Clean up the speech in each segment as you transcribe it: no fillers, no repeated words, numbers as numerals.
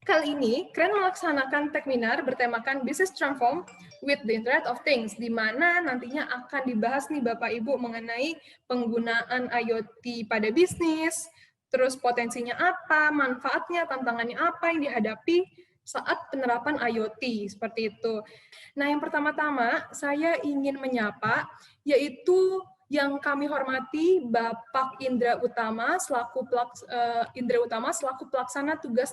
Kali ini, Keren melaksanakan Techminar bertemakan Business Transform with the Internet of Things, di mana nantinya akan dibahas nih Bapak Ibu mengenai penggunaan IoT pada bisnis, terus potensinya apa, manfaatnya, tantangannya apa yang dihadapi saat penerapan IoT, seperti itu. Nah, yang pertama-tama saya ingin menyapa, yaitu yang kami hormati Bapak Indra Utama selaku pelaksana tugas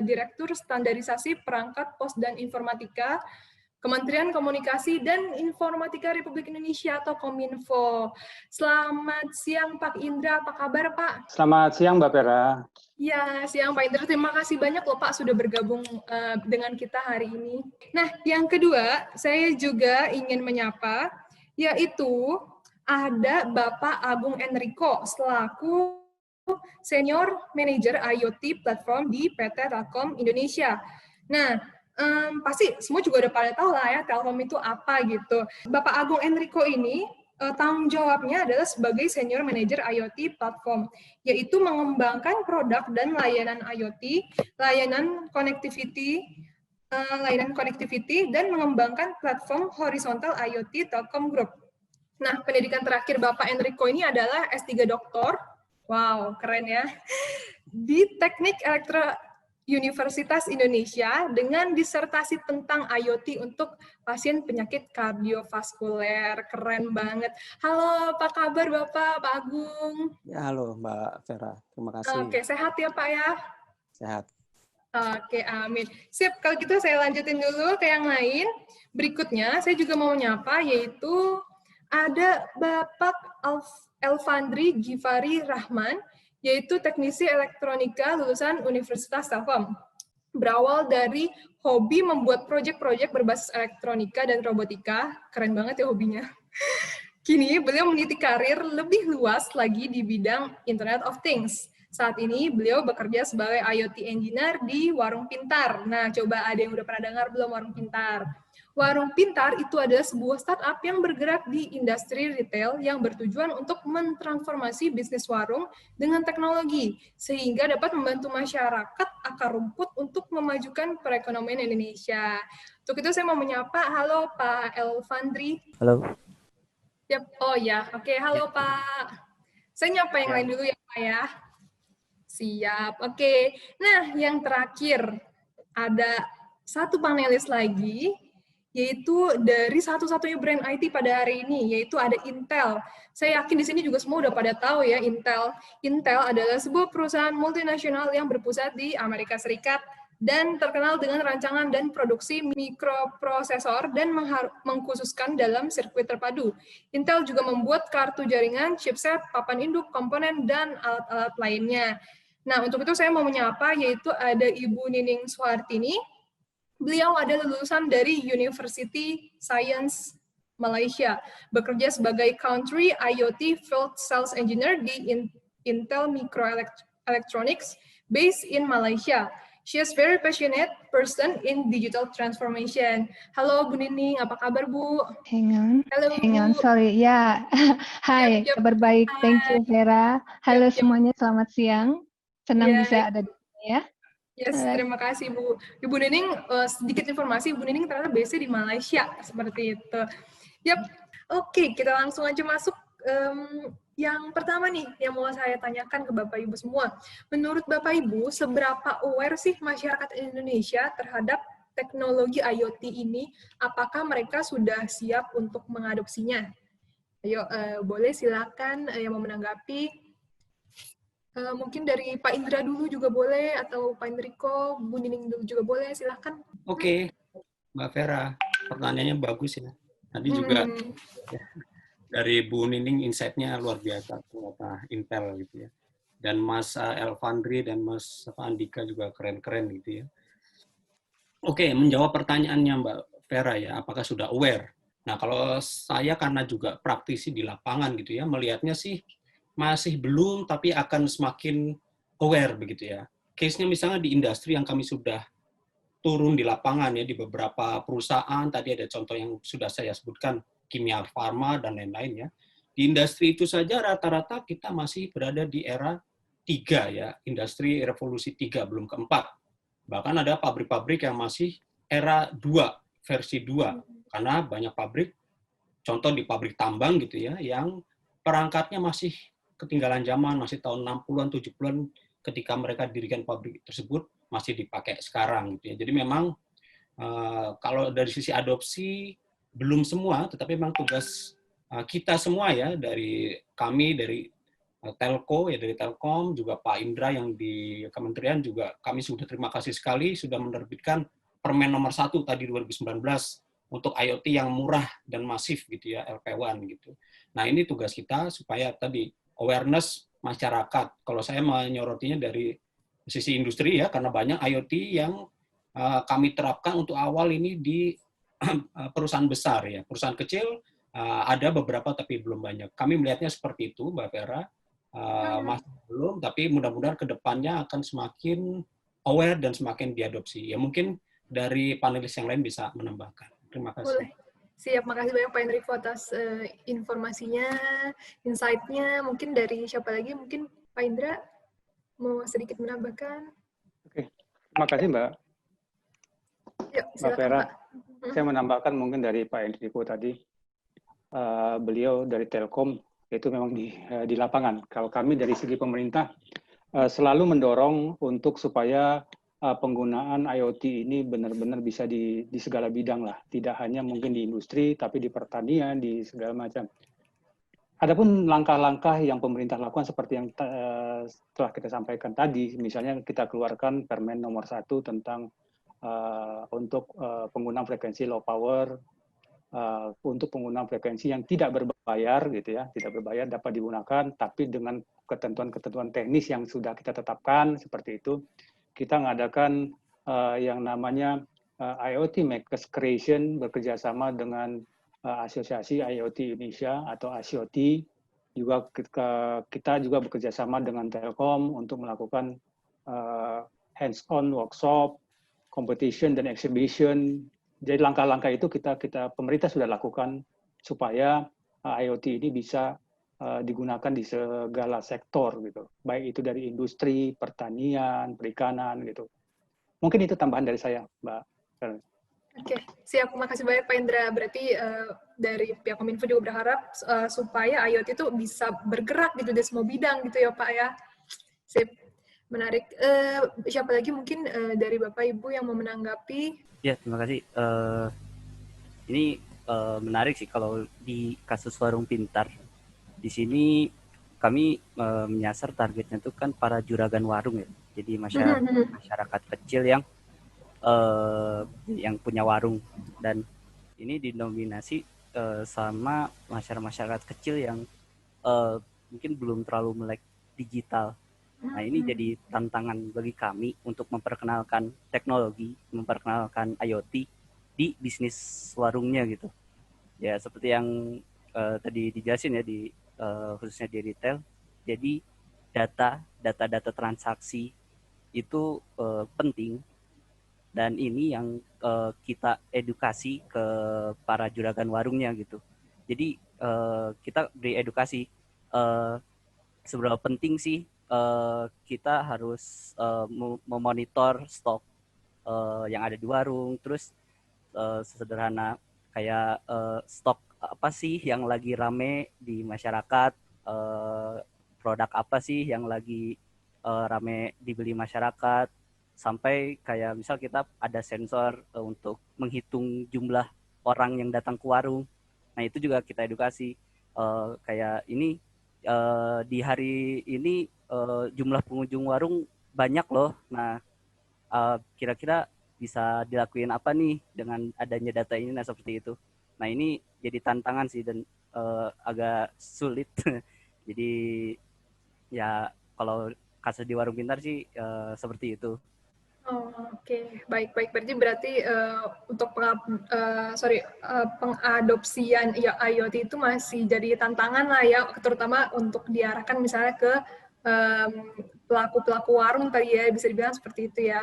Direktur Standarisasi Perangkat Pos dan Informatika Kementerian Komunikasi dan Informatika Republik Indonesia atau Kominfo. Selamat siang Pak Indra, apa kabar Pak? Selamat siang Mbak Vera. Ya, siang Pak Indra. Terima kasih banyak loh Pak sudah bergabung dengan kita hari ini. Nah, yang kedua saya juga ingin menyapa, yaitu ada Bapak Agung Enrico selaku Senior Manager IoT Platform di PT Telkom Indonesia. Nah, pasti semua juga udah pada tahu lah ya Telkom itu apa gitu. Bapak Agung Enrico ini tanggung jawabnya adalah sebagai Senior Manager IoT Platform, yaitu mengembangkan produk dan layanan IoT, layanan connectivity, dan mengembangkan platform horizontal IoT Telkom Group. Nah, pendidikan terakhir Bapak Enrico ini adalah S3 Doktor, wow, keren ya, di Teknik Elektro Universitas Indonesia dengan disertasi tentang IoT untuk pasien penyakit kardiovaskuler. Keren banget. Halo, apa kabar Bapak, Pak Agung? Ya, halo Mbak Vera, terima kasih. Oke, sehat ya Pak ya? Sehat. Oke, amin. Sip, kalau gitu saya lanjutin dulu ke yang lain. Berikutnya, saya juga mau menyapa, yaitu ada Bapak Elfandri Givari Rahman, yaitu teknisi elektronika lulusan Universitas Telkom. Berawal dari hobi membuat proyek-proyek berbasis elektronika dan robotika, keren banget ya hobinya. Kini beliau meniti karir lebih luas lagi di bidang Internet of Things. Saat ini beliau bekerja sebagai IoT Engineer di Warung Pintar. Nah, coba ada yang udah pernah dengar belum Warung Pintar? Warung Pintar itu adalah sebuah startup yang bergerak di industri retail yang bertujuan untuk mentransformasi bisnis warung dengan teknologi, sehingga dapat membantu masyarakat akar rumput untuk memajukan perekonomian Indonesia. Untuk itu saya mau menyapa, halo Pak Elfandri. Halo. Yap. Oh ya, oke, halo Pak. Saya nyapa yang lain dulu ya Pak ya. Siap, oke. Nah, yang terakhir, ada satu panelis lagi, yaitu dari satu-satunya brand IT pada hari ini, yaitu ada Intel. Saya yakin di sini juga semua udah pada tahu ya Intel. Intel adalah sebuah perusahaan multinasional yang berpusat di Amerika Serikat dan terkenal dengan rancangan dan produksi mikroprosesor dan mengkhususkan dalam sirkuit terpadu. Intel juga membuat kartu jaringan, chipset, papan induk, komponen, dan alat-alat lainnya. Nah, untuk itu saya mau menyapa, yaitu ada Ibu Nining Suhartini. Beliau adalah lulusan dari University Science Malaysia, bekerja sebagai Country IoT Field Sales Engineer di Intel Microelectronics based in Malaysia. She is very passionate person in digital transformation. Halo Bu Nining, apa kabar Bu? Hang on, Bu. sorry. Ya, hai, kabar baik. Thank you, Vera. Halo semuanya, selamat siang. Senang bisa ada di sini ya. Yes, terima kasih Bu. Ibu Nining, sedikit informasi, Ibu Nining ternyata base di Malaysia, seperti itu. Yap, oke, kita langsung aja masuk. Yang pertama nih, yang mau saya tanyakan ke Bapak Ibu semua. Menurut Bapak Ibu, seberapa aware sih masyarakat Indonesia terhadap teknologi IoT ini? Apakah mereka sudah siap untuk mengadopsinya? Ayo, boleh silakan yang mau menanggapi. Mungkin dari Pak Indra dulu juga boleh, atau Pak Enrico, Bu Nining dulu juga boleh, silakan. Oke, Mbak Vera, pertanyaannya bagus ya. Tadi juga dari Bu Nining insight-nya luar biasa, ternyata Intel gitu ya. Dan Mas Elfandri dan Mas Andika juga keren-keren gitu ya. Oke, menjawab pertanyaannya Mbak Vera ya, apakah sudah aware? Nah, kalau saya karena juga praktisi di lapangan gitu ya, melihatnya sih masih belum, tapi akan semakin aware begitu ya. Case-nya misalnya di industri yang kami sudah turun di lapangan ya, di beberapa perusahaan, tadi ada contoh yang sudah saya sebutkan, kimia farma dan lain-lain ya. Di industri itu saja rata-rata kita masih berada di era 3 ya, industri revolusi 3, belum keempat. Bahkan ada pabrik-pabrik yang masih era 2, versi 2. Karena banyak pabrik, contoh di pabrik tambang gitu ya, yang perangkatnya masih ketinggalan zaman, masih tahun 60-an, 70-an ketika mereka dirikan pabrik tersebut masih dipakai sekarang gitu ya. Jadi memang kalau dari sisi adopsi belum semua, tetapi memang tugas kita semua ya, dari kami, dari Telco, ya dari Telkom, juga Pak Indra yang di Kementerian juga kami sudah terima kasih sekali sudah menerbitkan Permen nomor 1 tadi 2019 untuk IoT yang murah dan masif gitu ya, LP1 gitu. Nah ini tugas kita supaya tadi awareness masyarakat. Kalau saya menyorotinya dari sisi industri ya, karena banyak IoT yang kami terapkan untuk awal ini di perusahaan besar ya, perusahaan kecil ada beberapa tapi belum banyak. Kami melihatnya seperti itu, Mbak Vera. Masih belum, tapi mudah-mudahan ke depannya akan semakin aware dan semakin diadopsi. Ya mungkin dari panelis yang lain bisa menambahkan. Terima kasih. Boleh. Siap, makasih banyak Pak Enrico atas informasinya, insight-nya. Mungkin dari siapa lagi? Mungkin Pak Indra mau sedikit menambahkan. Oke, terima kasih Mbak. Yuk, Mbak silakan, Vera. Pak. Saya menambahkan mungkin dari Pak Enrico tadi, beliau dari Telkom, itu memang di lapangan. Kalau kami dari segi pemerintah selalu mendorong untuk supaya penggunaan IoT ini benar-benar bisa di segala bidang lah, tidak hanya mungkin di industri, tapi di pertanian, di segala macam. Adapun langkah-langkah yang pemerintah lakukan seperti yang telah kita sampaikan tadi, misalnya kita keluarkan Permen nomor 1 tentang untuk penggunaan frekuensi low power, untuk penggunaan frekuensi yang tidak berbayar gitu ya, tidak berbayar dapat digunakan, tapi dengan ketentuan-ketentuan teknis yang sudah kita tetapkan seperti itu, kita mengadakan yang namanya IoT Makers Creation bekerjasama dengan Asosiasi IoT Indonesia atau ASIOT. Juga kita juga bekerjasama dengan Telkom untuk melakukan hands-on workshop, competition dan exhibition. Jadi langkah-langkah itu kita pemerintah sudah lakukan supaya IoT ini bisa digunakan di segala sektor gitu. Baik itu dari industri, pertanian, perikanan gitu. Mungkin itu tambahan dari saya, Mbak. Oke, siap. Makasih banyak Pak Indra. Berarti dari pihak Kominfo juga berharap supaya IoT itu bisa bergerak gitu di semua bidang gitu ya Pak ya. Sip. Menarik. Siapa lagi mungkin dari Bapak Ibu yang mau menanggapi? Ya, terima kasih. Ini menarik sih kalau di kasus warung pintar. Di sini kami menyasar targetnya itu kan para juragan warung ya. Jadi masyarakat kecil yang punya warung, dan ini dinominasi sama masyarakat kecil yang mungkin belum terlalu melek digital. Nah ini jadi tantangan bagi kami untuk memperkenalkan teknologi, memperkenalkan IoT di bisnis warungnya gitu. Ya seperti yang tadi dijelasin ya di khususnya di retail. Jadi data transaksi itu penting, dan ini yang kita edukasi ke para juragan warungnya gitu. Jadi kita beri edukasi seberapa penting sih kita harus memonitor stok yang ada di warung, terus sederhana kayak stok apa sih yang lagi rame di masyarakat, produk apa sih yang lagi rame dibeli masyarakat, sampai kayak misal kita ada sensor untuk menghitung jumlah orang yang datang ke warung. Nah itu juga kita edukasi kayak ini di hari ini jumlah pengunjung warung banyak loh. Nah kira-kira bisa dilakuin apa nih dengan adanya data ini? Nah seperti itu. Nah ini jadi tantangan sih dan agak sulit. Jadi ya kalau kasus di warung pintar sih seperti itu. Oh, oke. Baik. Berarti untuk pengadopsian IoT itu masih jadi tantangan lah ya, terutama untuk diarahkan misalnya ke pelaku-pelaku warung tadi ya, bisa dibilang seperti itu ya.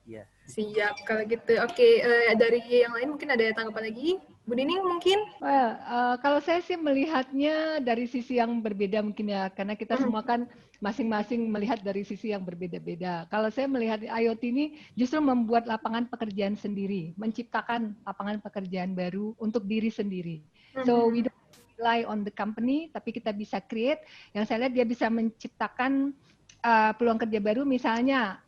Iya. Siap, kalau gitu. Oke, dari yang lain mungkin ada tanggapan lagi Bu Nining mungkin? Well, kalau saya sih melihatnya dari sisi yang berbeda mungkin ya, karena kita semua kan masing-masing melihat dari sisi yang berbeda-beda. Kalau saya melihat IoT ini justru membuat lapangan pekerjaan sendiri, menciptakan lapangan pekerjaan baru untuk diri sendiri. So we don't rely on the company, tapi kita bisa create. Yang saya lihat dia bisa menciptakan peluang kerja baru, misalnya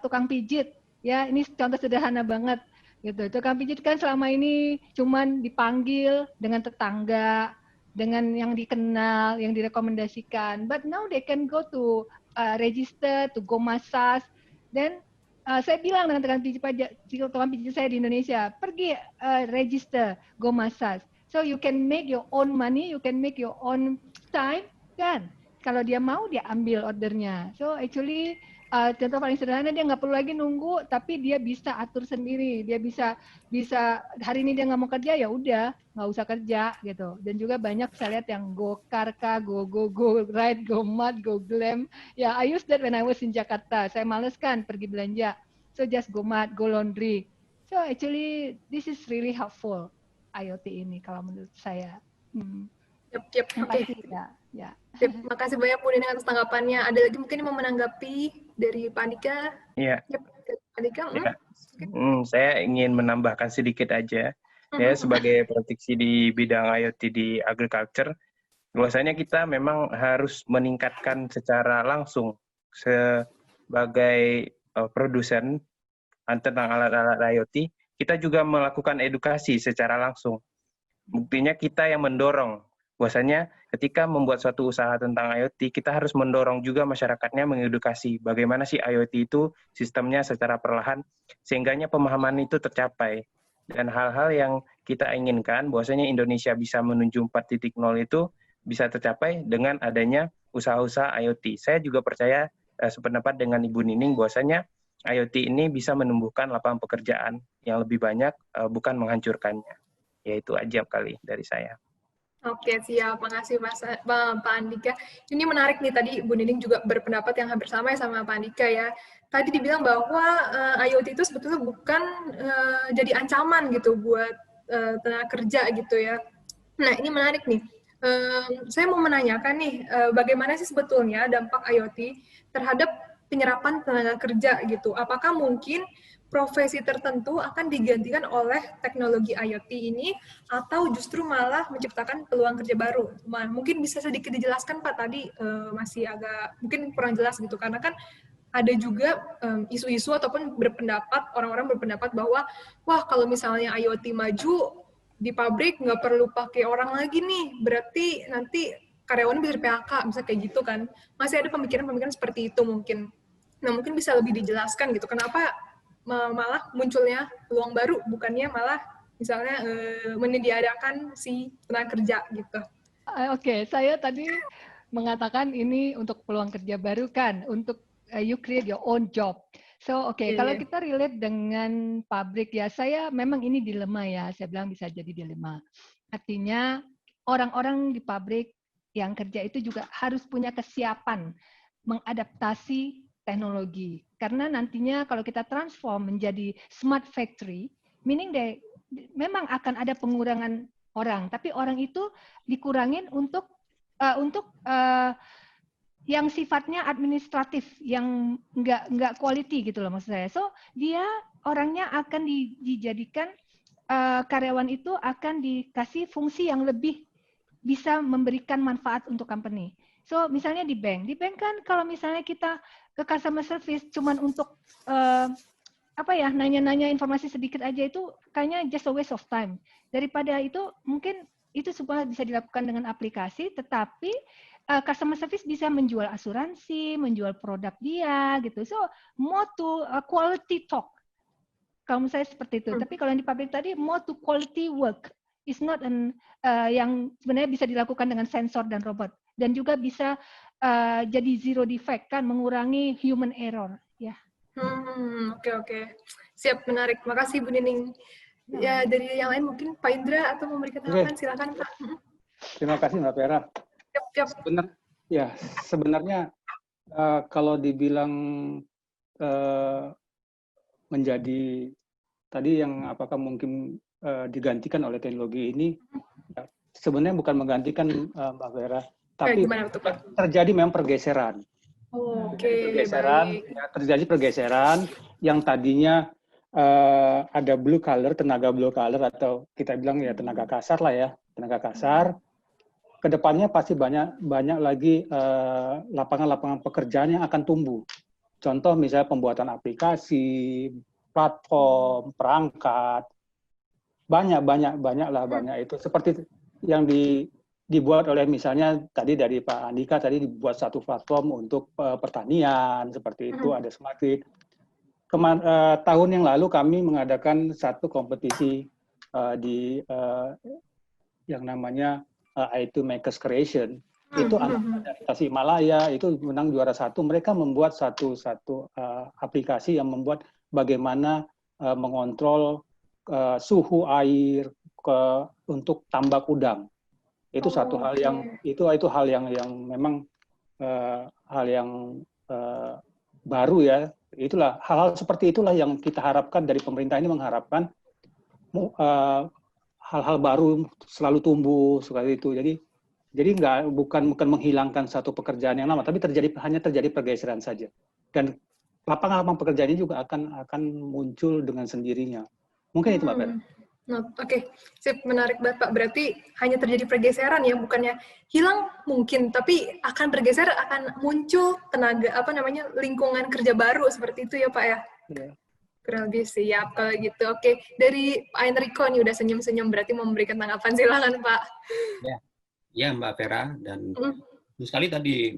tukang pijit. Ya, ini contoh sederhana banget. Gitu. Tukang pijit kan selama ini cuman dipanggil dengan tetangga, dengan yang dikenal, yang direkomendasikan. But now they can go to register, to go massage. Dan saya bilang dengan tukang pijit saya di Indonesia, pergi register, go massage. So you can make your own money, you can make your own time, kan? Kalau dia mau, dia ambil ordernya. So actually contoh paling sederhana, dia nggak perlu lagi nunggu, tapi dia bisa atur sendiri. Dia bisa hari ini dia nggak mau kerja, ya udah nggak usah kerja gitu. Dan juga banyak saya lihat yang go karka, go ride, go mud, go glam. Ya, I use that when I was in Jakarta. Saya males kan pergi belanja, so just go mud, go laundry. So actually this is really helpful IoT ini kalau menurut saya. Yep. Oke. Ya. Terima kasih banyak Bu Nining atas tanggapannya. Ada lagi mungkin yang mau menanggapi dari Pak Andika? Iya. Pak Andika? Ya. Saya ingin menambahkan sedikit aja. Ya, sebagai praktisi di bidang IoT di agriculture, bahwasanya kita memang harus meningkatkan secara langsung sebagai produsen tentang alat-alat IoT, kita juga melakukan edukasi secara langsung. Buktinya kita yang mendorong. Bahwasanya ketika membuat suatu usaha tentang IoT, kita harus mendorong juga masyarakatnya mengedukasi bagaimana sih IoT itu sistemnya secara perlahan, sehingganya pemahaman itu tercapai. Dan hal-hal yang kita inginkan, bahwasanya Indonesia bisa menuju 4.0 itu bisa tercapai dengan adanya usaha-usaha IoT. Saya juga percaya sependapat dengan Ibu Nining, bahwasanya IoT ini bisa menumbuhkan lapangan pekerjaan yang lebih banyak, bukan menghancurkannya. Ya itu aja kali dari saya. Oke, siap. Makasih Pak Andika. Ini menarik nih, tadi Bu Nining juga berpendapat yang hampir sama ya sama Pak Andika ya. Tadi dibilang bahwa IoT itu sebetulnya bukan jadi ancaman gitu buat tenaga kerja gitu ya. Nah, ini menarik nih. Saya mau menanyakan nih, bagaimana sih sebetulnya dampak IoT terhadap penyerapan tenaga kerja gitu? Apakah mungkin profesi tertentu akan digantikan oleh teknologi IoT ini, atau justru malah menciptakan peluang kerja baru? Mungkin bisa sedikit dijelaskan Pak, tadi masih agak mungkin kurang jelas gitu, karena kan ada juga isu-isu ataupun orang-orang berpendapat bahwa wah kalau misalnya IoT maju di pabrik nggak perlu pakai orang lagi nih, berarti nanti karyawan bisa di-PHK, bisa kayak gitu kan. Masih ada pemikiran-pemikiran seperti itu mungkin. Nah mungkin bisa lebih dijelaskan gitu, kenapa malah munculnya peluang baru, bukannya malah misalnya menyediakan si tenaga kerja gitu. Oke, saya tadi mengatakan ini untuk peluang kerja baru kan, untuk you create your own job. So kalau kita relate dengan pabrik ya, saya memang ini dilema ya, saya bilang bisa jadi dilema. Artinya orang-orang di pabrik yang kerja itu juga harus punya kesiapan mengadaptasi teknologi. Karena nantinya kalau kita transform menjadi smart factory, meaning memang akan ada pengurangan orang, tapi orang itu dikurangin untuk yang sifatnya administratif, yang nggak quality gitu loh maksud saya. So dia orangnya akan dijadikan karyawan itu akan dikasih fungsi yang lebih bisa memberikan manfaat untuk company. So misalnya di bank kan kalau misalnya kita ke customer service cuman untuk nanya-nanya informasi sedikit aja, itu kayaknya just a waste of time. Daripada itu mungkin itu semua bisa dilakukan dengan aplikasi, tetapi customer service bisa menjual asuransi, menjual produk dia gitu. So more to quality talk. Kalau menurut saya seperti itu. Tapi kalau yang di pabrik tadi more to quality work. Is not yang sebenarnya bisa dilakukan dengan sensor dan robot, dan juga bisa jadi zero defect kan, mengurangi human error ya. Oke. Siap, menarik. Makasih Bu Nining. Ya, dari yang lain mungkin Pak Indra atau memberikan tanggapan, silakan Pak. Terima kasih Mbak Vera. Siap. Sebenarnya kalau dibilang menjadi tadi yang apakah mungkin digantikan oleh teknologi ini, ya, sebenarnya bukan menggantikan Mbak Vera, tapi gimana tuh, Pak? terjadi memang pergeseran. Oke, Pergeseran, baik. ya, terjadi pergeseran yang tadinya ada blue collar, tenaga blue collar, atau kita bilang ya tenaga kasar lah ya, tenaga kasar. Kedepannya pasti banyak lagi lapangan-lapangan pekerjaan yang akan tumbuh. Contoh misalnya pembuatan aplikasi, platform, perangkat, banyak itu. Seperti yang dibuat oleh misalnya tadi dari Pak Andika tadi dibuat satu platform untuk pertanian seperti itu, ada Smart Grid. Tahun yang lalu kami mengadakan satu kompetisi di yang namanya IT Makers Creation. Itu anak dari Tasikmalaya itu menang juara 1. Mereka membuat satu aplikasi yang membuat bagaimana mengontrol suhu air untuk tambak udang. Itu satu hal yang itu hal yang memang hal yang baru ya. Itulah hal-hal seperti itulah yang kita harapkan dari pemerintah ini, mengharapkan hal-hal baru selalu tumbuh seperti itu. Jadi bukan menghilangkan satu pekerjaan yang lama, tapi hanya terjadi pergeseran saja. Dan lapangan pekerjaan ini juga akan muncul dengan sendirinya. Mungkin itu Mbak Vera. Oke, sip, menarik banget Pak. Berarti hanya terjadi pergeseran ya, bukannya hilang mungkin, tapi akan bergeser, akan muncul lingkungan kerja baru seperti itu ya Pak ya? Ya. Kurang lebih siap kalau gitu. Oke, dari Pak Enrico nih udah senyum-senyum, berarti mau memberikan tanggapan, silakan Pak. Ya Mbak Vera, dan sekali tadi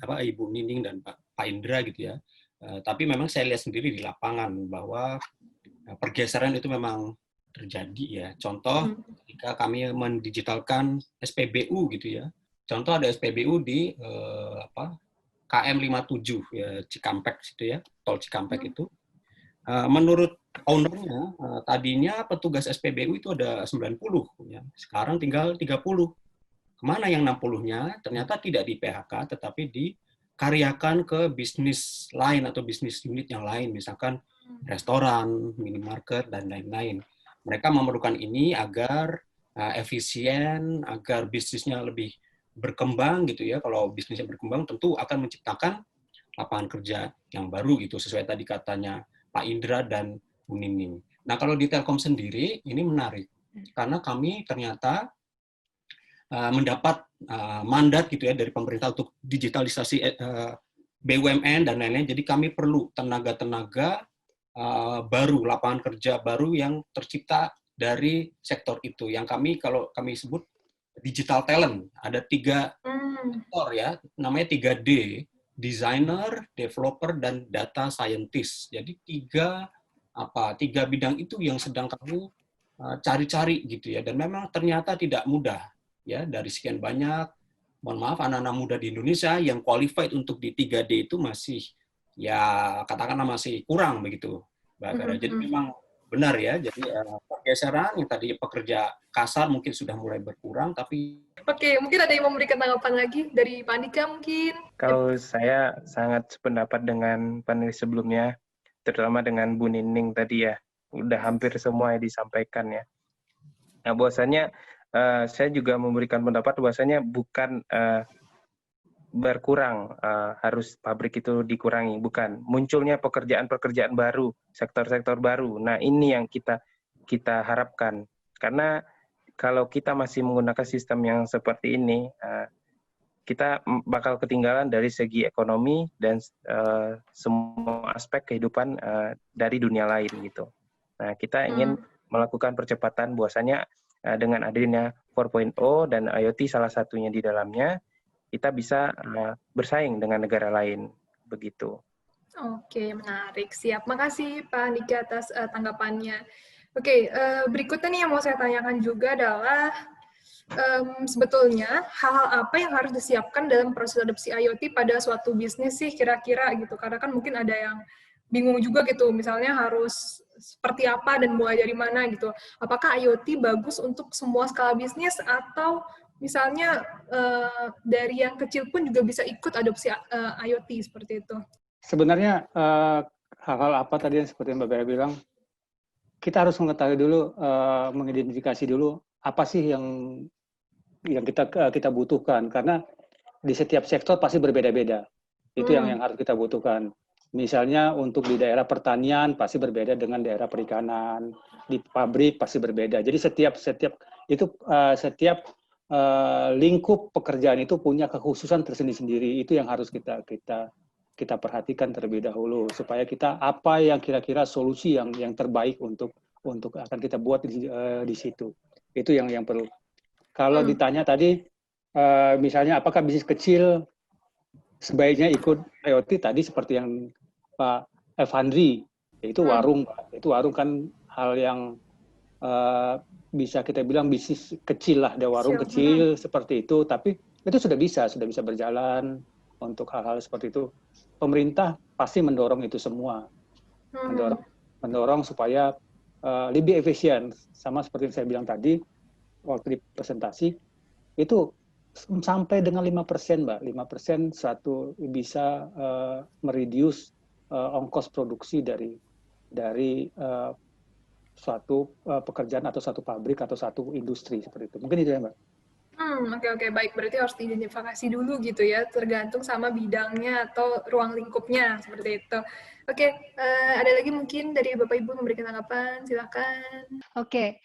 Ibu Nining dan Pak Indra gitu ya. Tapi memang saya lihat sendiri di lapangan bahwa pergeseran itu memang terjadi ya. Contoh ketika kami mendigitalkan SPBU gitu ya. Contoh ada SPBU di KM 57 ya, Cikampek situ ya, tol Cikampek itu. Menurut ownernya tadinya petugas SPBU itu ada 90 ya. Sekarang tinggal 30. Kemana yang 60-nya? Ternyata tidak di PHK tetapi dikaryakan ke bisnis lain atau bisnis unit yang lain, misalkan restoran, minimarket dan lain-lain. Mereka memerlukan ini agar efisien, agar bisnisnya lebih berkembang gitu ya. Kalau bisnisnya berkembang tentu akan menciptakan lapangan kerja yang baru gitu, sesuai tadi katanya Pak Indra dan Bu Nining. Nah, kalau di Telkom sendiri ini menarik karena kami ternyata mendapat mandat gitu ya dari pemerintah untuk digitalisasi BUMN dan lain-lain. Jadi kami perlu tenaga-tenaga baru, lapangan kerja baru yang tercipta dari sektor itu. Yang kalau kami sebut digital talent. Ada 3 sektor ya, namanya 3D, designer, developer, dan data scientist. Jadi 3 bidang itu yang sedang kami cari-cari gitu ya. Dan memang ternyata tidak mudah ya, dari sekian banyak, mohon maaf, anak-anak muda di Indonesia yang qualified untuk di 3D itu masih ya katakanlah masih kurang begitu, Mbak Vera. Jadi memang benar ya, jadi pergeseran yang tadi pekerja kasar mungkin sudah mulai berkurang, tapi... Oke, mungkin ada yang memberikan tanggapan lagi dari Pak Andika mungkin? Kalau saya sangat sependapat dengan panelis sebelumnya, terutama dengan Bu Nining tadi ya, udah hampir semua yang disampaikan ya. Nah, bahwasanya saya juga memberikan pendapat bahwasanya bukan berkurang, harus pabrik itu dikurangi, bukan. Munculnya pekerjaan-pekerjaan baru, sektor-sektor baru. Nah, ini yang kita harapkan. Karena kalau kita masih menggunakan sistem yang seperti ini, kita bakal ketinggalan dari segi ekonomi dan semua aspek kehidupan dari dunia lain gitu. Nah, kita ingin melakukan percepatan bahwasanya dengan adanya 4.0 dan IoT salah satunya di dalamnya, kita bisa bersaing dengan negara lain, begitu. Oke, menarik. Siap. Makasih Pak Andika atas tanggapannya. Oke, berikutnya nih yang mau saya tanyakan juga adalah sebetulnya hal-hal apa yang harus disiapkan dalam proses adopsi IoT pada suatu bisnis sih kira-kira gitu. Karena kan mungkin ada yang bingung juga gitu, misalnya harus seperti apa dan mulai dari mana gitu. Apakah IoT bagus untuk semua skala bisnis atau misalnya dari yang kecil pun juga bisa ikut adopsi IoT seperti itu? Sebenarnya hal-hal apa tadi yang seperti Mbak Vera bilang, kita harus mengetahui dulu, mengidentifikasi dulu apa sih yang kita butuhkan, karena di setiap sektor pasti berbeda-beda. Itu yang harus kita butuhkan. Misalnya untuk di daerah pertanian pasti berbeda dengan daerah perikanan, di pabrik pasti berbeda. Jadi setiap lingkup pekerjaan itu punya kekhususan tersendiri-sendiri. Itu yang harus kita perhatikan terlebih dahulu, supaya kita apa yang kira-kira solusi yang terbaik untuk akan kita buat di situ. Itu yang perlu. Kalau ditanya tadi, misalnya apakah bisnis kecil sebaiknya ikut IoT, tadi seperti yang Pak Evandri, itu warung kan hal yang bisa kita bilang bisnis kecil lah, ada warung kecil seperti itu, tapi itu sudah bisa berjalan untuk hal-hal seperti itu. Pemerintah pasti mendorong itu semua, mendorong supaya lebih efisien, sama seperti yang saya bilang tadi waktu di presentasi, itu sampai dengan 5%, Mbak. 5% bisa mereduce ongkos produksi dari suatu pekerjaan atau satu pabrik atau satu industri seperti itu. Mungkin itu ya, Mbak. Oke, baik. Berarti harus diidentifikasi dulu gitu ya, tergantung sama bidangnya atau ruang lingkupnya, seperti itu. Oke, ada lagi mungkin dari Bapak Ibu memberikan tanggapan, silakan. Oke,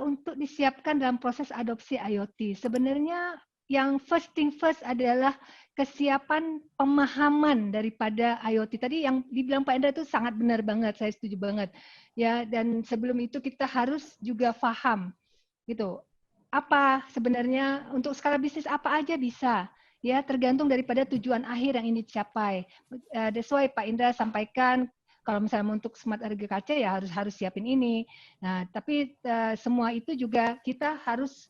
untuk disiapkan dalam proses adopsi IoT, sebenarnya yang first thing first adalah kesiapan pemahaman daripada IoT. Tadi yang dibilang Pak Indra itu sangat benar banget, saya setuju banget. Ya, dan sebelum itu kita harus juga paham gitu. Apa sebenarnya untuk skala bisnis apa aja bisa, ya tergantung daripada tujuan akhir yang ini dicapai. That's why Pak Indra sampaikan kalau misalnya untuk smart agriculture ya harus siapin ini. Nah, tapi semua itu juga kita harus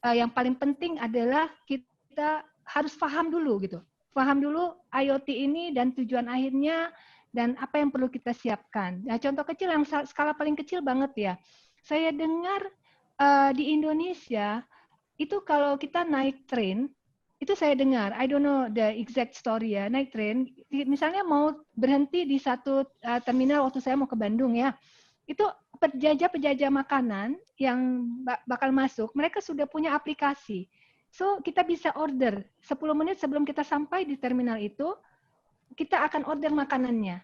yang paling penting adalah kita harus paham dulu gitu. Paham dulu IoT ini dan tujuan akhirnya dan apa yang perlu kita siapkan. Nah, contoh kecil yang skala paling kecil banget ya. Saya dengar di Indonesia itu kalau kita naik train, itu saya dengar, I don't know the exact story ya, naik train, misalnya mau berhenti di satu terminal waktu saya mau ke Bandung ya, itu penjajah makanan yang bakal masuk, mereka sudah punya aplikasi. So, kita bisa order 10 menit sebelum kita sampai di terminal itu, kita akan order makanannya.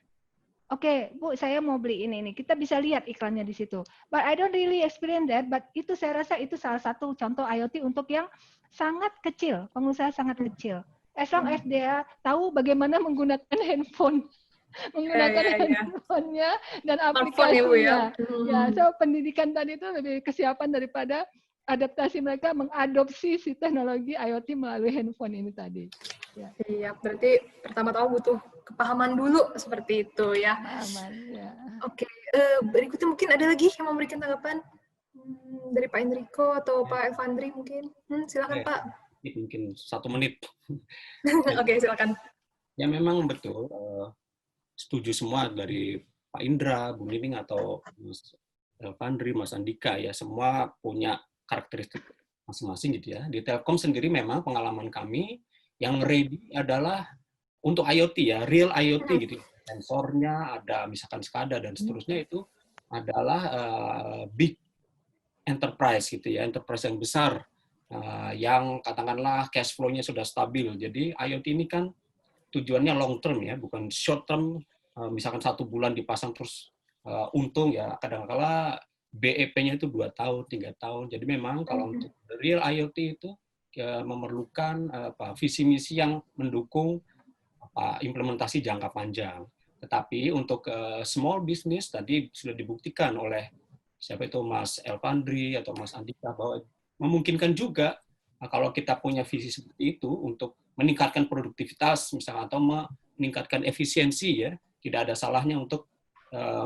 Oke, Bu, saya mau beli ini. Kita bisa lihat iklannya di situ. But I don't really experience that, but itu saya rasa itu salah satu contoh IoT untuk yang sangat kecil, pengusaha sangat kecil. As long as dia tahu bagaimana menggunakan handphone. Handphonenya dan aplikasinya. Ya, so pendidikan tadi itu lebih kesiapan daripada adaptasi mereka mengadopsi si teknologi IoT melalui handphone ini tadi. Ya. Iya, berarti pertama-tama butuh kepahaman dulu seperti itu ya. Kepahaman, ya. Oke, berikutnya mungkin ada lagi yang memberikan tanggapan dari Pak Enrico atau Pak Evandri mungkin. Silakan Pak. Mungkin 1 menit. Oke, silakan. Ya memang betul, setuju semua dari Pak Indra, Bu Nining atau Mas Evandri, Mas Andika ya, semua punya karakteristik masing-masing gitu ya. Di Telkom sendiri memang pengalaman kami yang ready adalah untuk IoT ya, real IoT gitu. Sensornya ada misalkan SCADA dan seterusnya itu adalah big enterprise gitu ya, enterprise yang besar yang katakanlah cash flow-nya sudah stabil. Jadi IoT ini kan tujuannya long term ya, bukan short term. Misalkan 1 bulan dipasang terus untung ya, kadang-kala BEP-nya itu 2 tahun, 3 tahun. Jadi memang kalau untuk real IoT itu memerlukan visi misi yang mendukung implementasi jangka panjang. Tetapi untuk small business tadi sudah dibuktikan oleh siapa itu Mas Elvandri atau Mas Andika bahwa memungkinkan juga kalau kita punya visi seperti itu untuk meningkatkan produktivitas misalnya atau meningkatkan efisiensi ya, tidak ada salahnya untuk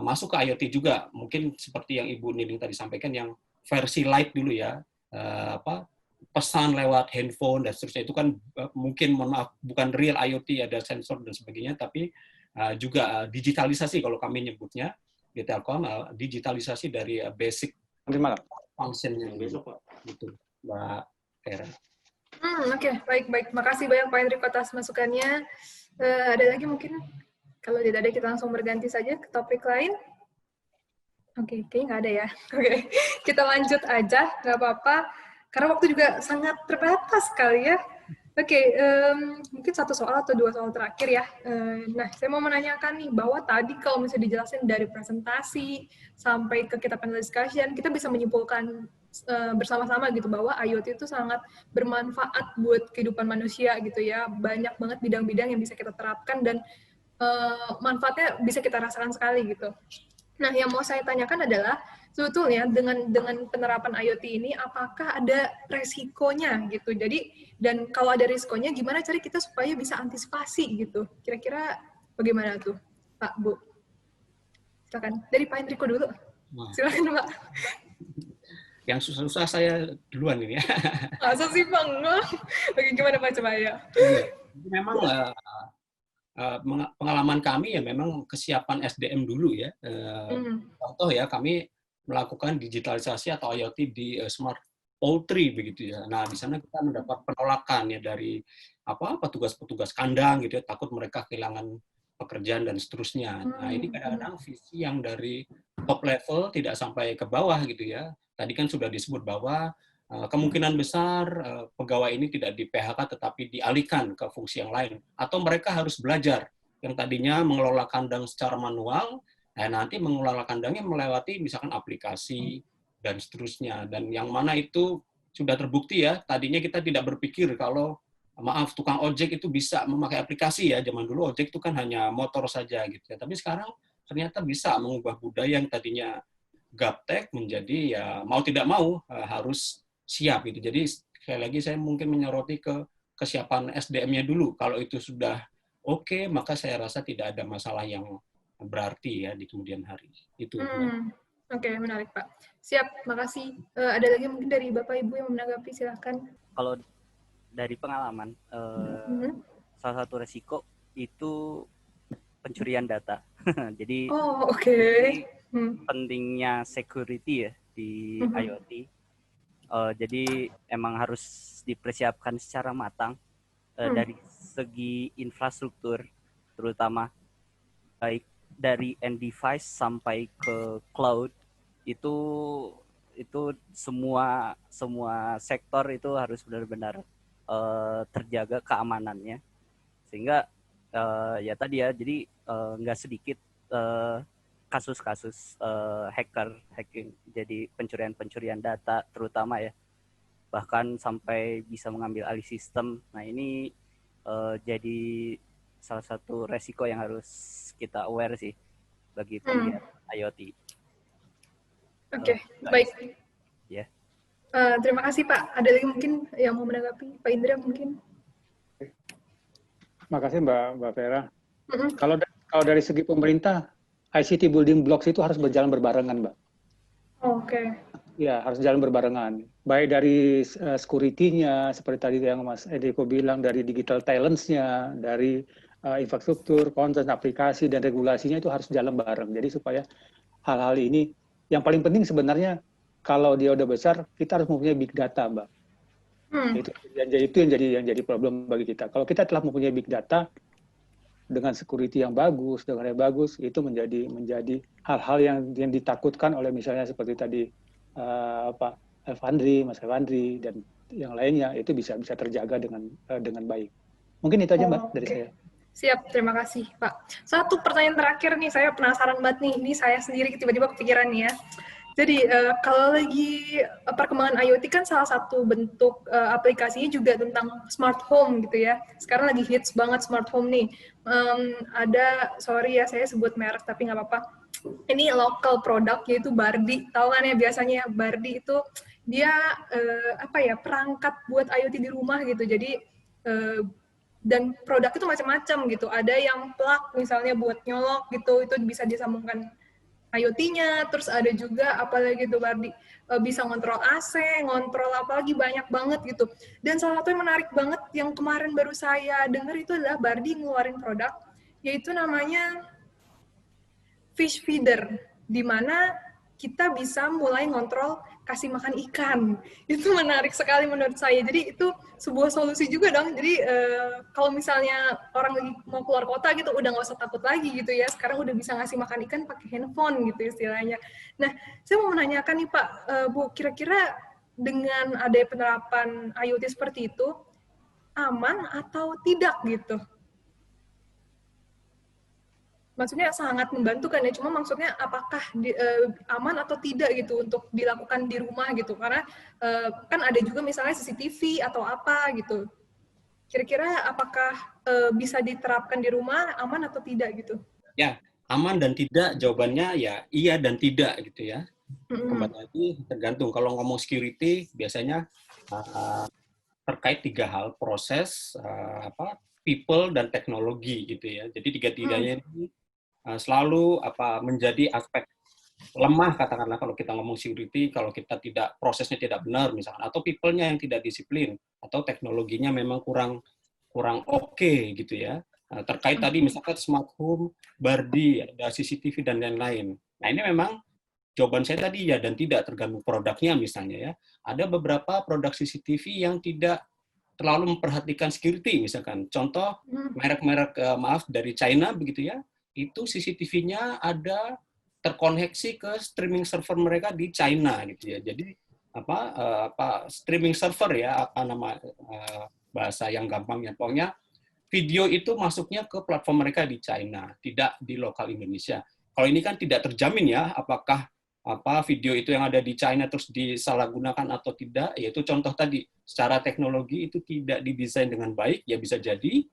masuk ke IoT juga. Mungkin seperti yang Ibu Nining tadi sampaikan yang versi light dulu ya, pesan lewat handphone dan seterusnya itu kan mungkin mohon maaf bukan real IoT, ada sensor dan sebagainya, tapi juga digitalisasi kalau kami nyebutnya di Telkom, digitalisasi dari basic function yang gitu, Mbak Vera. Oke, baik. Makasih banyak Pak Enrico atas masukannya. Ada lagi mungkin? Kalau tidak ada kita langsung berganti saja ke topik lain. Oke, kayaknya nggak ada ya. Oke, kita lanjut aja, nggak apa-apa. Karena waktu juga sangat terbatas sekali ya. Oke, mungkin satu soal atau dua soal terakhir ya. Nah, saya mau menanyakan nih, bahwa tadi kalau misalnya dijelasin dari presentasi sampai ke kita panel discussion, kita bisa menyimpulkan bersama-sama gitu bahwa IoT itu sangat bermanfaat buat kehidupan manusia gitu ya. Banyak banget bidang-bidang yang bisa kita terapkan dan manfaatnya bisa kita rasakan sekali gitu. Nah, yang mau saya tanyakan adalah sebetulnya dengan penerapan IoT ini apakah ada resikonya gitu. Jadi dan kalau ada risikonya gimana cara kita supaya bisa antisipasi gitu. Kira-kira bagaimana tuh, Pak, Bu? Silakan. Dari Pak Hendriko dulu. Silakan, Pak. Yang susah-susah saya duluan ini ya. Masa sih, Bang? Oke, gimana Pak coba ya? Memang pengalaman kami ya memang kesiapan SDM dulu ya. Contoh ya, kami melakukan digitalisasi atau IoT di smart poultry begitu ya. Nah, di sana kita mendapat penolakan ya dari petugas-petugas kandang gitu ya, takut mereka kehilangan pekerjaan dan seterusnya. Nah, ini kadang-kadang visi yang dari top level tidak sampai ke bawah gitu ya. Tadi kan sudah disebut bahwa kemungkinan besar pegawai ini tidak di PHK tetapi dialihkan ke fungsi yang lain. Atau mereka harus belajar. Yang tadinya mengelola kandang secara manual, nanti mengelola kandangnya melewati misalkan aplikasi dan seterusnya. Dan yang mana itu sudah terbukti ya, tadinya kita tidak berpikir kalau, maaf, tukang ojek itu bisa memakai aplikasi ya. Zaman dulu ojek itu kan hanya motor saja gitu ya. Tapi sekarang ternyata bisa mengubah budaya yang tadinya gaptek menjadi ya mau tidak mau harus siap gitu. Jadi sekali lagi saya mungkin menyoroti ke kesiapan SDM-nya dulu. Kalau itu sudah oke, maka saya rasa tidak ada masalah yang berarti ya di kemudian hari. Itu. Oke, menarik Pak. Siap, makasih. Ada lagi mungkin dari Bapak Ibu yang menanggapi, silahkan. Kalau dari pengalaman, salah satu resiko itu pencurian data. Jadi pentingnya security ya di IoT. Jadi emang harus dipersiapkan secara matang dari segi infrastruktur, terutama baik dari end device sampai ke cloud. Itu semua sektor itu harus benar-benar terjaga keamanannya, sehingga ya tadi ya, jadi nggak sedikit kasus-kasus hacking, jadi pencurian data terutama ya, bahkan sampai bisa mengambil alih sistem. Nah, ini jadi salah satu resiko yang harus kita aware sih bagi penggiat IoT. Oke, baik. Ya. Terima kasih Pak. Ada lagi mungkin yang mau menanggapi? Pak Indra mungkin? Terima kasih Mbak Vera. Kalau dari segi pemerintah, ICT building blocks itu harus berjalan berbarengan, Mbak. Oke. Ya, harus jalan berbarengan. Baik dari security-nya, seperti tadi yang Mas Hendriko bilang, dari digital talents-nya, dari infrastruktur, konten, aplikasi, dan regulasinya itu harus jalan bareng. Jadi supaya hal-hal ini, yang paling penting sebenarnya, kalau dia udah besar, kita harus mempunyai big data, Mbak. Itu yang jadi problem bagi kita. Kalau kita telah mempunyai big data, dengan security yang bagus, dengan yang bagus, itu menjadi hal-hal yang ditakutkan oleh misalnya seperti tadi Mas Evandri dan yang lainnya, itu bisa terjaga dengan baik. Mungkin itu aja Mbak dari saya. Siap, terima kasih Pak. Satu pertanyaan terakhir nih, saya penasaran banget nih, ini saya sendiri tiba-tiba kepikiran nih ya. Jadi kalau lagi perkembangan IoT kan salah satu bentuk aplikasinya juga tentang smart home gitu ya. Sekarang lagi hits banget smart home nih. Sorry ya saya sebut merek tapi nggak apa-apa. Ini local product yaitu Bardi. Tahu kan ya biasanya Bardi itu dia perangkat buat IoT di rumah gitu. Jadi dan produk itu macam-macam gitu. Ada yang plug misalnya buat nyolok gitu, itu bisa disambungkan IoT-nya, terus ada juga apalagi tuh Bardi bisa ngontrol AC, ngontrol apalagi banyak banget gitu. Dan salah satu yang menarik banget yang kemarin baru saya dengar itu adalah Bardi ngeluarin produk yaitu namanya fish feeder, di mana kita bisa mulai ngontrol kasih makan ikan. Itu menarik sekali menurut saya. Jadi itu sebuah solusi juga dong. Jadi kalau misalnya orang lagi mau keluar kota gitu, udah nggak usah takut lagi gitu ya. Sekarang udah bisa ngasih makan ikan pakai handphone gitu istilahnya. Nah, saya mau menanyakan nih Pak, Bu, kira-kira dengan ada penerapan IoT seperti itu, aman atau tidak gitu? Maksudnya sangat membantu kan ya, cuma maksudnya apakah aman atau tidak gitu untuk dilakukan di rumah gitu, karena kan ada juga misalnya CCTV atau apa gitu. Kira-kira apakah bisa diterapkan di rumah, aman atau tidak gitu? Ya, aman dan tidak, jawabannya ya iya dan tidak gitu ya. Kembali lagi tergantung. Kalau ngomong security biasanya terkait 3 hal, proses, people dan teknologi gitu ya. Jadi tiga-tiganya ini selalu menjadi aspek lemah, katakanlah kalau kita ngomong security, kalau kita tidak, prosesnya tidak benar misalkan, atau people-nya yang tidak disiplin, atau teknologinya memang kurang oke gitu ya. Terkait tadi misalkan smart home, Bardi, ada CCTV dan lain-lain. Nah ini memang jawaban saya tadi ya dan tidak, tergantung produknya misalnya ya. Ada beberapa produk CCTV yang tidak terlalu memperhatikan security misalkan. Contoh merek-merek dari China begitu ya. Itu CCTV-nya ada terkoneksi ke streaming server mereka di China gitu ya. Jadi streaming server ya, bahasa yang gampangnya, pokoknya video itu masuknya ke platform mereka di China, tidak di lokal Indonesia. Kalau ini kan tidak terjamin ya, apakah video itu yang ada di China terus disalahgunakan atau tidak, yaitu contoh tadi, secara teknologi itu tidak didesain dengan baik, ya bisa jadi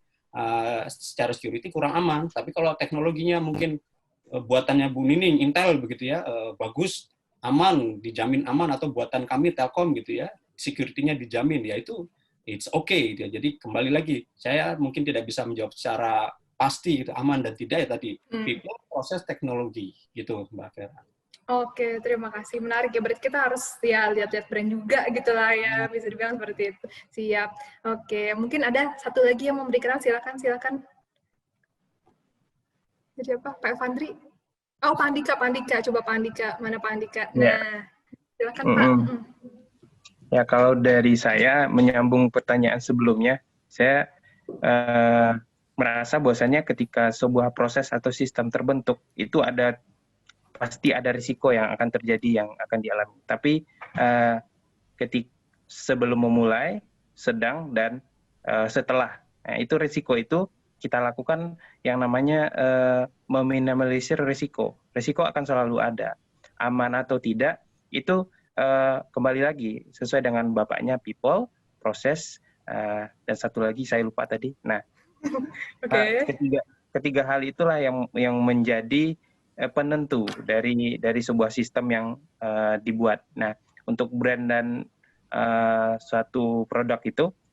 secara security kurang aman. Tapi kalau teknologinya mungkin buatannya Bu Nining, Intel begitu ya, bagus, aman, dijamin aman, atau buatan kami Telkom gitu ya, security-nya dijamin, ya itu it's okay gitu ya. Jadi kembali lagi, saya mungkin tidak bisa menjawab secara pasti gitu, aman dan tidak ya tadi. People, proses, teknologi gitu Mbak Vera. Oke, terima kasih. Menarik ya. Berarti kita harus ya lihat-lihat brand juga gitu lah ya. Bisa dibilang seperti itu. Siap. Oke, mungkin ada satu lagi yang mau memberikan. Silakan. Siapa? Pak Evandri? Oh, Pak Andika. Coba Pak Andika. Mana Pak Andika? Nah, silakan Pak. Ya, kalau dari saya menyambung pertanyaan sebelumnya, saya merasa bahwasanya ketika sebuah proses atau sistem terbentuk, itu pasti ada risiko yang akan terjadi, yang akan dialami. Tapi sebelum memulai, sedang, dan setelah, nah, itu risiko itu kita lakukan yang namanya meminimalisir risiko. Risiko akan selalu ada. Aman atau tidak, itu kembali lagi sesuai dengan bapaknya people, proses, dan satu lagi saya lupa tadi. Nah, ketiga hal itulah yang menjadi penentu dari sebuah sistem yang dibuat. Nah, untuk brand dan suatu produk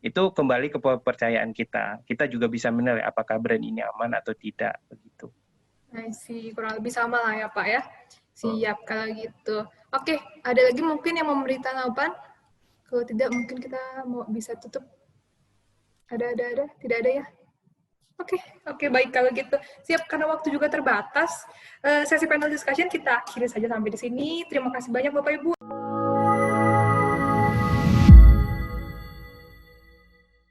itu kembali ke kepercayaan kita. Kita juga bisa menilai apakah brand ini aman atau tidak begitu. Nah, kurang lebih sama lah ya Pak ya. Siap kalau gitu. Oke, ada lagi mungkin yang mau memberi tanggapan? Kalau tidak mungkin kita bisa tutup. Ada? Tidak ada ya? Oke, baik kalau gitu. Siap, karena waktu juga terbatas. Sesi panel discussion kita akhiri saja sampai di sini. Terima kasih banyak Bapak Ibu.